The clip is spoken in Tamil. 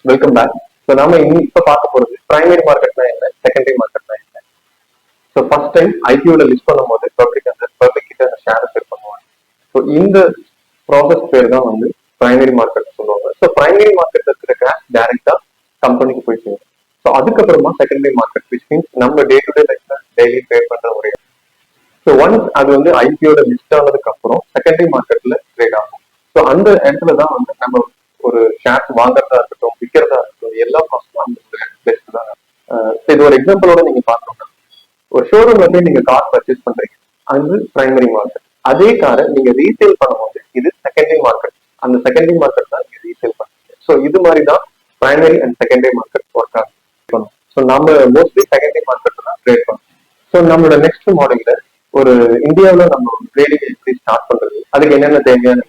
Welcome back. ஸோ நாம இப்ப பார்க்க போறது பிரைமரி மார்க்கெட்னா என்ன, செகண்டரி மார்க்கெட்னா என்ன. ஸோ ஃபர்ஸ்ட் டைம் ஐபிஓல லிஸ்ட் பண்ணும்போது பப்ளிக் கிட்ட அந்த ஷேர் சேல் பண்ணுவாங்க. ஸோ இந்த ப்ராசஸ் பேர் தான் வந்து பிரைமரி மார்க்கெட் சொல்லுவாங்க. ஸோ பிரைமரி மார்க்கெட்ல இருக்கிற கேஷ் டைரக்டா கம்பெனிக்கு போய் சேரும். ஸோ அதுக்கப்புறமா செகண்டரி மார்க்கெட், விச் மீன்ஸ் நம்ம டே டு டே லைஃப்ல டெய்லி பே பண்ற ஒரு. ஸோ ஒன்ஸ் அது வந்து ஐபிஓல லிஸ்ட் ஆனதுக்கு அப்புறம் செகண்டரி மார்க்கெட்ல ட்ரேட் ஆகும். ஸோ அந்த இடத்துல தான் வந்து நம்ம ஒரு ஷேர் வாங்குறதா இருக்கட்டும், விற்கிறதா இருக்கட்டும், எல்லா ப்ராசஸும் அந்த பிளேஸ்ல தான். இது ஒரு எக்ஸாம்பிளோட நீங்க பார்க்கணும்னா, ஒரு ஷோரூம்ல போய் நீங்க கார் பர்ச்சேஸ் பண்றீங்க, அது பிரைமரி மார்க்கெட். அதே காரை நீங்க ரீசேல் பண்ணும்போது இது செகண்டரி மார்க்கெட். அந்த செகண்டரி மார்க்கெட் தான் நீங்க ரீசேல் பண்ணுறீங்க. ஸோ இது மாதிரி தான் primary and secondary market work ஆகும். ஸோ நம்ம மோஸ்ட்லி செகண்டரி மார்க்கெட் தான் ட்ரேட் பண்ணுவோம். ஸோ நம்மளோட நெக்ஸ்ட் மாடல்ல ஒரு இந்தியாவில் நம்ம ட்ரேடிங் எப்படி ஸ்டார்ட் பண்றது, அதுக்கு என்னென்ன தேவையான